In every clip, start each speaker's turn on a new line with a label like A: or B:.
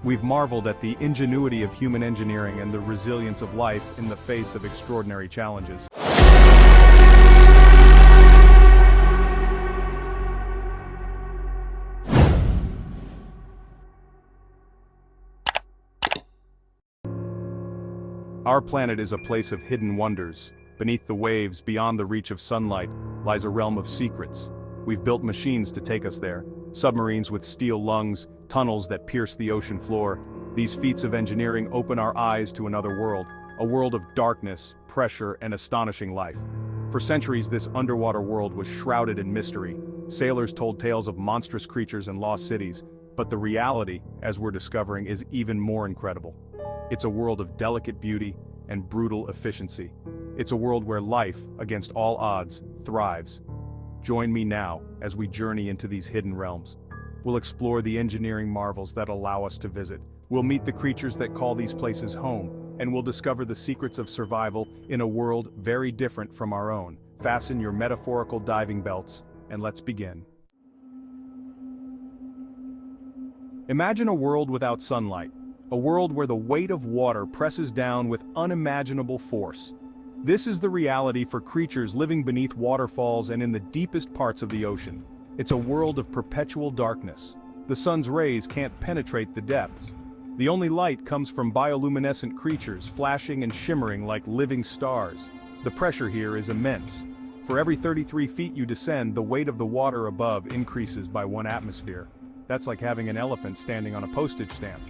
A: We've marveled at the ingenuity of human engineering and the resilience of life in the face of extraordinary challenges. Our planet is a place of hidden wonders. Beneath the waves, beyond the reach of sunlight, lies a realm of secrets. We've built machines to take us there. Submarines with steel lungs, tunnels that pierce the ocean floor. These feats of engineering open our eyes to another world, a world of darkness, pressure, and astonishing life. For centuries, this underwater world was shrouded in mystery. Sailors told tales of monstrous creatures and lost cities, but the reality, as we're discovering, is even more incredible. It's a world of delicate beauty and brutal efficiency. It's a world where life, against all odds, thrives. Join me now as we journey into these hidden realms. We'll explore the engineering marvels that allow us to visit. We'll meet the creatures that call these places home, and we'll discover the secrets of survival in a world very different from our own. Fasten your metaphorical diving belts, and let's begin. Imagine a world without sunlight. A world where the weight of water presses down with unimaginable force. This is the reality for creatures living beneath waterfalls and in the deepest parts of the ocean. It's a world of perpetual darkness. The sun's rays can't penetrate the depths. The only light comes from bioluminescent creatures flashing and shimmering like living stars. The pressure here is immense. For every 33 feet you descend, the weight of the water above increases by 1 atmosphere. That's like having an elephant standing on a postage stamp.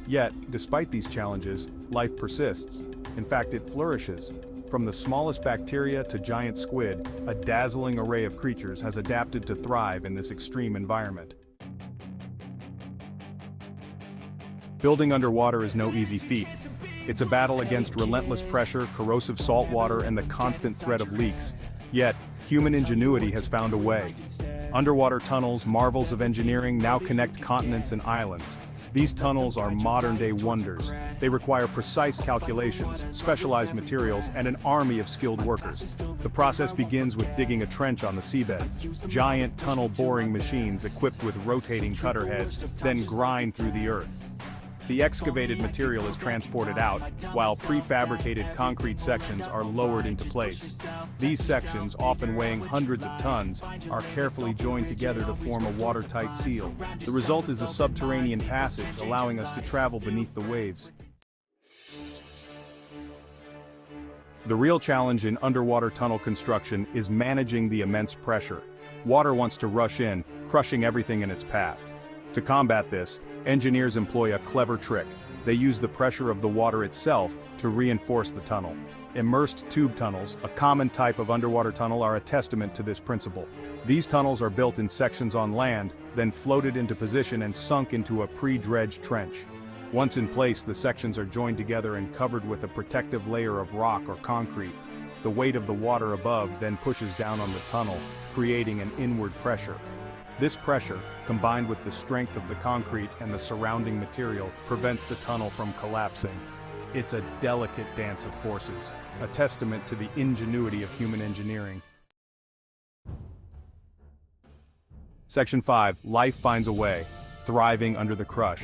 A: Yet, despite these challenges, life persists. In fact, it flourishes. From the smallest bacteria to giant squid, a dazzling array of creatures has adapted to thrive in this extreme environment. Building underwater is no easy feat. It's a battle against relentless pressure, corrosive salt water, and the constant threat of leaks. Yet, human ingenuity has found a way. Underwater tunnels, marvels of engineering, now connect continents and islands. These tunnels are modern-day wonders. They require precise calculations, specialized materials, and an army of skilled workers. The process begins with digging a trench on the seabed. Giant tunnel boring machines equipped with rotating cutter heads then grind through the earth. The excavated material is transported out, while prefabricated concrete sections are lowered into place. These sections, often weighing hundreds of tons, are carefully joined together to form a watertight seal. The result is a subterranean passage, allowing us to travel beneath the waves. The real challenge in underwater tunnel construction is managing the immense pressure. Water wants to rush in, crushing everything in its path. To combat this, engineers employ a clever trick. They use the pressure of the water itself to reinforce the tunnel. Immersed tube tunnels, a common type of underwater tunnel, are a testament to this principle. These tunnels are built in sections on land, then floated into position and sunk into a pre-dredged trench. Once in place, the sections are joined together and covered with a protective layer of rock or concrete. The weight of the water above then pushes down on the tunnel, creating an inward pressure. This pressure, combined with the strength of the concrete and the surrounding material, prevents the tunnel from collapsing. It's a delicate dance of forces, a testament to the ingenuity of human engineering. Section 5. Life finds a way, thriving under the crush.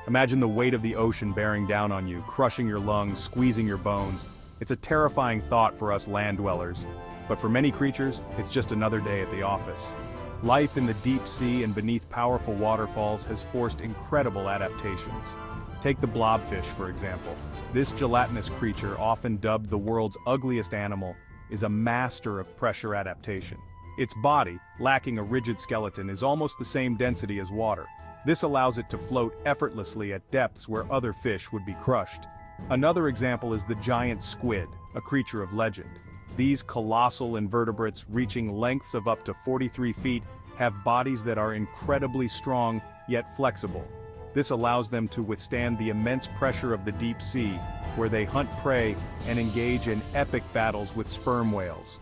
A: Imagine the weight of the ocean bearing down on you, crushing your lungs, squeezing your bones. It's a terrifying thought for us land dwellers, but for many creatures, it's just another day at the office. Life in the deep sea and beneath powerful waterfalls has forced incredible adaptations. Take the blobfish, for example. This gelatinous creature, often dubbed the world's ugliest animal, is a master of pressure adaptation. Its body, lacking a rigid skeleton, is almost the same density as water. This allows it to float effortlessly at depths where other fish would be crushed. Another example is the giant squid, a creature of legend. These colossal invertebrates, reaching lengths of up to 43 feet, have bodies that are incredibly strong, yet flexible. This allows them to withstand the immense pressure of the deep sea, where they hunt prey and engage in epic battles with sperm whales.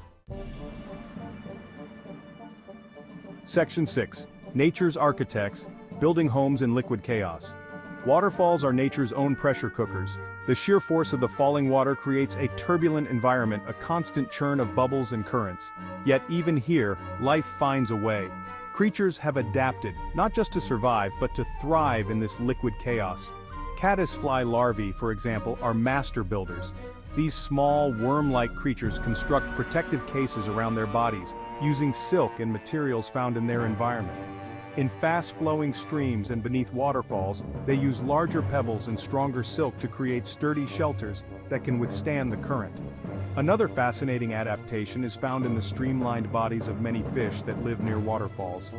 A: Section 6. Nature's architects, building homes in liquid chaos. Waterfalls are nature's own pressure cookers. The sheer force of the falling water creates a turbulent environment, a constant churn of bubbles and currents. Yet even here, life finds a way. Creatures have adapted, not just to survive, but to thrive in this liquid chaos. Caddisfly larvae, for example, are master builders. These small, worm-like creatures construct protective cases around their bodies, using silk and materials found in their environment. In fast-flowing streams and beneath waterfalls, they use larger pebbles and stronger silk to create sturdy shelters that can withstand the current. Another fascinating adaptation is found in the streamlined bodies of many fish that live near waterfalls.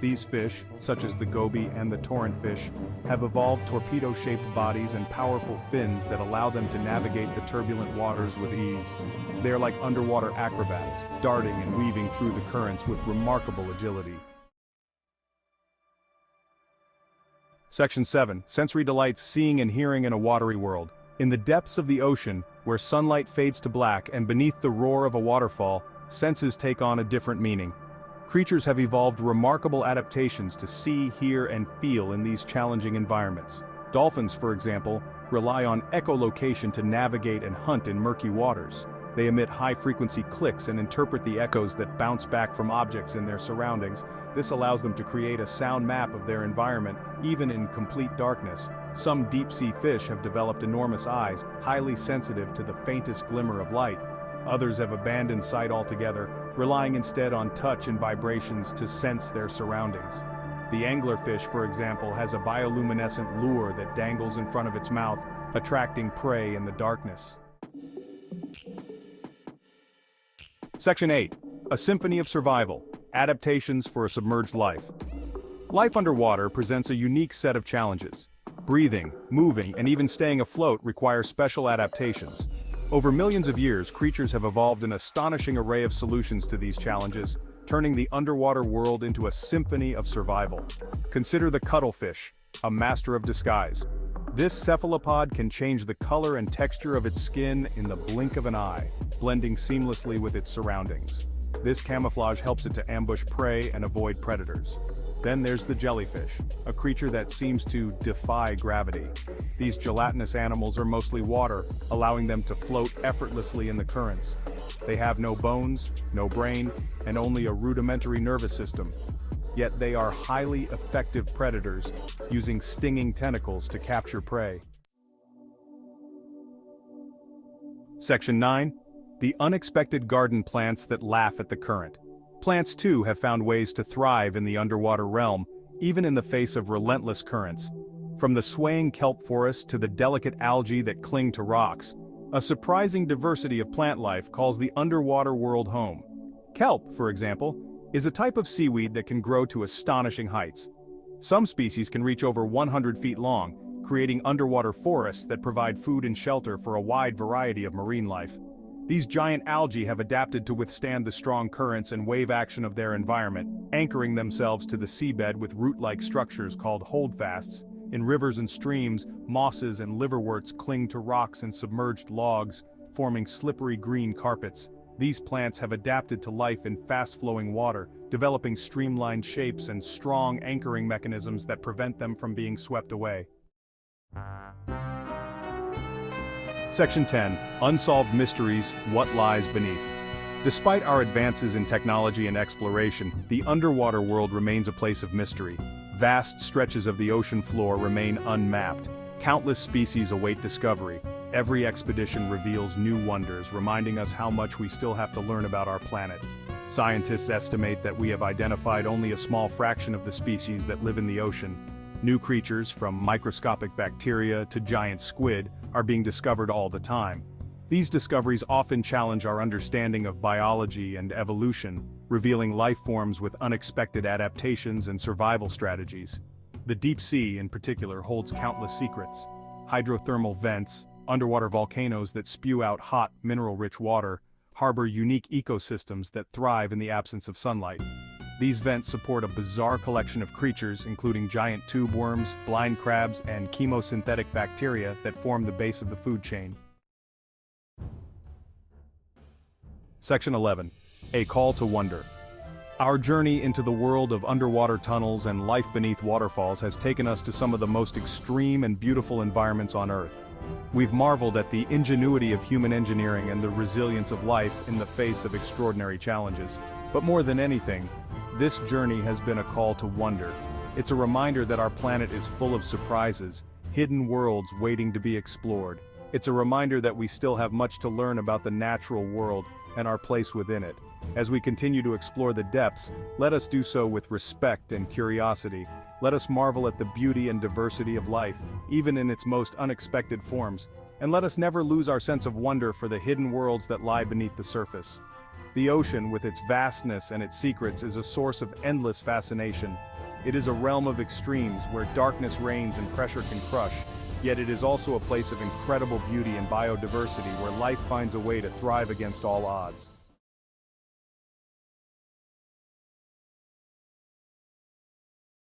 A: These fish, such as the goby and the torrent fish, have evolved torpedo-shaped bodies and powerful fins that allow them to navigate the turbulent waters with ease. They are like underwater acrobats, darting and weaving through the currents with remarkable agility. Section 7. Sensory delights seeing and hearing in a watery world. In the depths of the ocean, where sunlight fades to black and beneath the roar of a waterfall, senses take on a different meaning. Creatures have evolved remarkable adaptations to see, hear, and feel in these challenging environments. Dolphins, for example, rely on echolocation to navigate and hunt in murky waters. They emit high-frequency clicks and interpret the echoes that bounce back from objects in their surroundings. This allows them to create a sound map of their environment, even in complete darkness. Some deep-sea fish have developed enormous eyes, highly sensitive to the faintest glimmer of light. Others have abandoned sight altogether, relying instead on touch and vibrations to sense their surroundings. The anglerfish, for example, has a bioluminescent lure that dangles in front of its mouth, attracting prey in the darkness. Section 8. A Symphony of Survival. Adaptations for a Submerged Life. Life underwater presents a unique set of challenges. Breathing, moving, and even staying afloat require special adaptations. Over millions of years, creatures have evolved an astonishing array of solutions to these challenges, turning the underwater world into a symphony of survival. Consider the cuttlefish, a master of disguise. This cephalopod can change the color and texture of its skin in the blink of an eye, blending seamlessly with its surroundings. This camouflage helps it to ambush prey and avoid predators. Then there's the jellyfish, a creature that seems to defy gravity. These gelatinous animals are mostly water, allowing them to float effortlessly in the currents. They have no bones, no brain, and only a rudimentary nervous system. Yet they are highly effective predators, using stinging tentacles to capture prey. Section 9. The unexpected garden plants that laugh at the current. Plants too have found ways to thrive in the underwater realm, even in the face of relentless currents. From the swaying kelp forest to the delicate algae that cling to rocks, a surprising diversity of plant life calls the underwater world home. Kelp, for example, is a type of seaweed that can grow to astonishing heights. Some species can reach over 100 feet long, creating underwater forests that provide food and shelter for a wide variety of marine life. These giant algae have adapted to withstand the strong currents and wave action of their environment, anchoring themselves to the seabed with root-like structures called holdfasts. In rivers and streams, mosses and liverworts cling to rocks and submerged logs, forming slippery green carpets. These plants have adapted to life in fast-flowing water, developing streamlined shapes and strong anchoring mechanisms that prevent them from being swept away. Section 10. Unsolved Mysteries, What Lies Beneath. Despite our advances in technology and exploration, the underwater world remains a place of mystery. Vast stretches of the ocean floor remain unmapped. Countless species await discovery. Every expedition reveals new wonders, reminding us how much we still have to learn about our planet. Scientists estimate that we have identified only a small fraction of the species that live in the ocean. New creatures, from microscopic bacteria to giant squid, are being discovered all the time. These discoveries often challenge our understanding of biology and evolution, revealing life forms with unexpected adaptations and survival strategies. The deep sea, in particular, holds countless secrets. Hydrothermal vents, underwater volcanoes that spew out hot, mineral-rich water, harbor unique ecosystems that thrive in the absence of sunlight. These vents support a bizarre collection of creatures, including giant tube worms, blind crabs, and chemosynthetic bacteria that form the base of the food chain. Section 11. A Call to Wonder. Our journey into the world of underwater tunnels and life beneath waterfalls has taken us to some of the most extreme and beautiful environments on Earth. We've marveled at the ingenuity of human engineering and the resilience of life in the face of extraordinary challenges. But more than anything, This journey has been a call to wonder. It's a reminder that our planet is full of surprises, hidden worlds waiting to be explored. It's a reminder that we still have much to learn about the natural world and our place within it. As we continue to explore the depths, let us do so with respect and curiosity. Let us marvel at the beauty and diversity of life, even in its most unexpected forms. And let us never lose our sense of wonder for the hidden worlds that lie beneath the surface. The ocean, with its vastness and its secrets, is a source of endless fascination. It is a realm of extremes where darkness reigns and pressure can crush, yet it is also a place of incredible beauty and biodiversity where life finds a way to thrive against all odds.